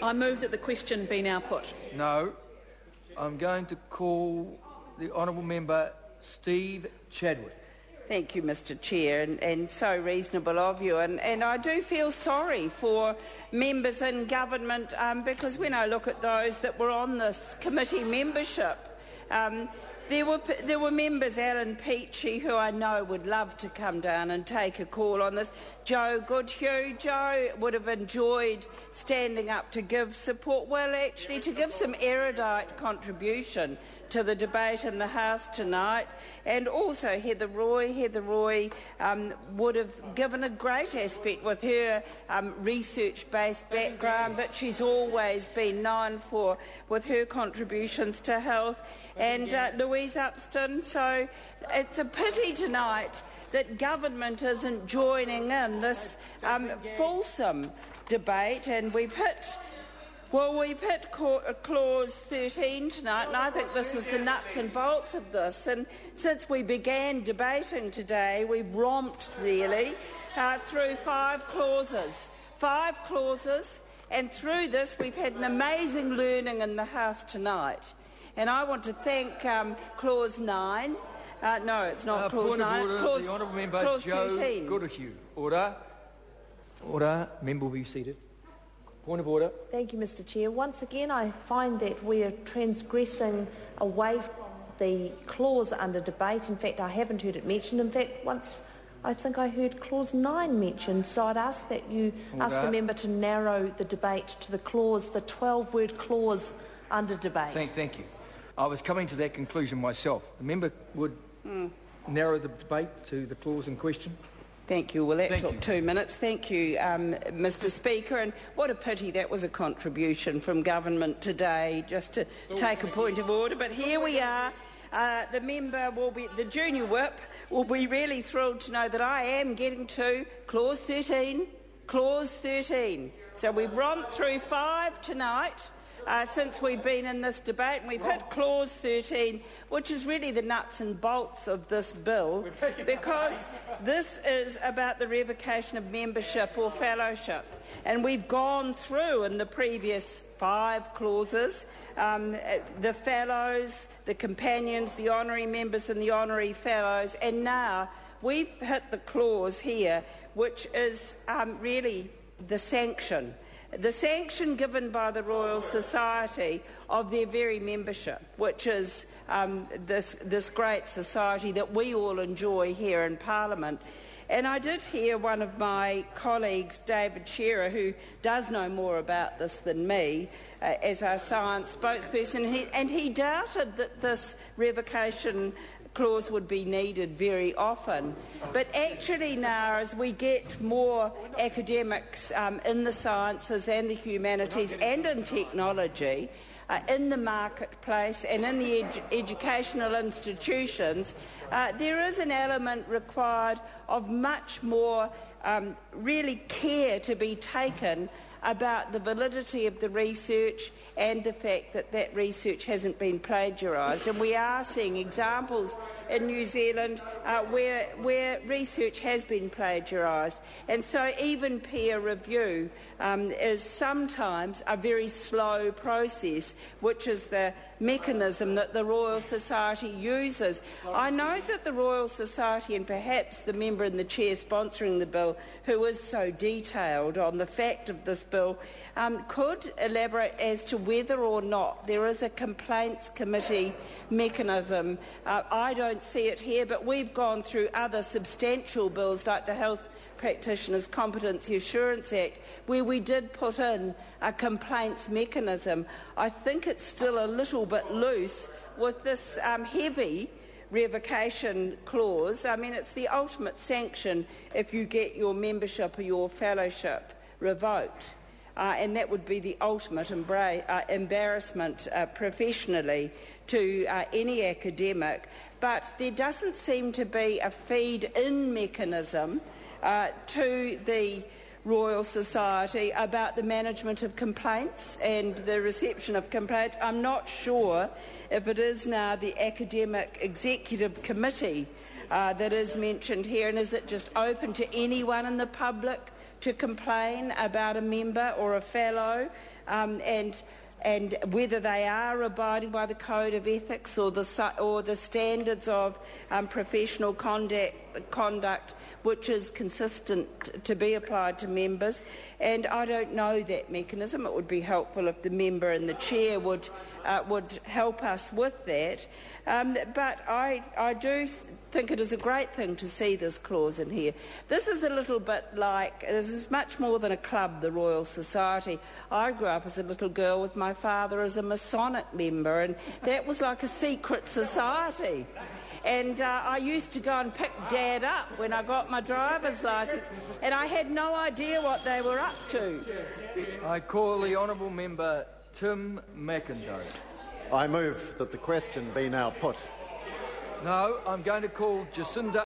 I move that the question be now put. No. I'm going to call the Honourable Member Steve Chadwick. Thank you, Mr Chair, and so reasonable of you. And I do feel sorry for members in government because when I look at those that were on this committee membership, there were members, Alan Peachy, who I know would love to come down and take a call on this. Joe Goodhue. Joe would have enjoyed standing up to give support, well, actually, to give some erudite contribution to the debate in the House tonight. And also Heather Roy. Heather Roy would have given a great aspect with her research-based background that she's always been known for with her contributions to health. And Louise Upston. So it's a pity tonight that government isn't joining in this fulsome debate, and we've hit clause 13 tonight, and I think this is the nuts and bolts of this. And since we began debating today, we've romped really through five clauses, and through this we've had an amazing learning in the House tonight. And I want to thank clause 9. No, it's not clause 9. It's clause, the Honourable Member clause Joe 13. Goodhue. Order. Member will be seated. Point of order. Thank you, Mr Chair. Once again, I find that we are transgressing away from the clause under debate. In fact, I haven't heard it mentioned. In fact, once I think I heard clause 9 mentioned. So I'd ask that you ask the member to narrow the debate to the clause, the 12-word clause under debate. Thank you. I was coming to that conclusion myself. The member would narrow the debate to the clause in question. Thank you. Well, that took 2 minutes. Thank you, Mr Speaker. And what a pity that was a contribution from government today, just to take a point of order. But here we are. The member will be, the junior whip will be really thrilled to know that I am getting to clause 13. Clause 13. So we've romped through 5 tonight. Since we've been in this debate, and we've hit clause 13, which is really the nuts and bolts of this bill, because this is about the revocation of membership or fellowship. And we've gone through in the previous 5 clauses the fellows, the companions, the honorary members and the honorary fellows, and now we've hit the clause here, which is really the sanction. The sanction given by the Royal Society of their very membership, which is this great society that we all enjoy here in Parliament. And I did hear one of my colleagues, David Shearer, who does know more about this than me, as our science spokesperson, and he doubted that this revocation clause would be needed very often. But actually now, as we get more academics in the sciences and the humanities and in technology, in the marketplace and in the educational institutions, there is an element required of much more really care to be taken about the validity of the research and the fact that that research hasn't been plagiarised. And we are seeing examples in New Zealand where research has been plagiarised. And so even peer review is sometimes a very slow process, which is the mechanism that the Royal Society uses. I note that the Royal Society, and perhaps the member in the chair sponsoring the bill, who is so detailed on the fact of this bill, could elaborate as to whether or not there is a complaints committee mechanism. I don't see it here, but we've gone through other substantial bills like the Health Practitioners Competency Assurance Act, where we did put in a complaints mechanism. I think it's still a little bit loose with this heavy revocation clause. I mean, it's the ultimate sanction if you get your membership or your fellowship revoked. And that would be the ultimate embarrassment professionally to any academic. But there doesn't seem to be a feed-in mechanism to the Royal Society about the management of complaints and the reception of complaints. I'm not sure if it is now the Academic Executive Committee that is mentioned here, and is it just open to anyone in the public to complain about a member or a fellow, and whether they are abiding by the code of ethics or the standards of professional conduct which is consistent to be applied to members. And I don't know that mechanism. It would be helpful if the member and the chair would help us with that. But I do think it is a great thing to see this clause in here. This is a little bit like, this is much more than a club, the Royal Society. I grew up as a little girl with my father as a Masonic member, and that was like a secret society. And I used to go and pick Dad up when I got my driver's licence, and I had no idea what they were up to. I call the honourable member Tim McIndoe. I move that the question be now put. No, I'm going to call Jacinda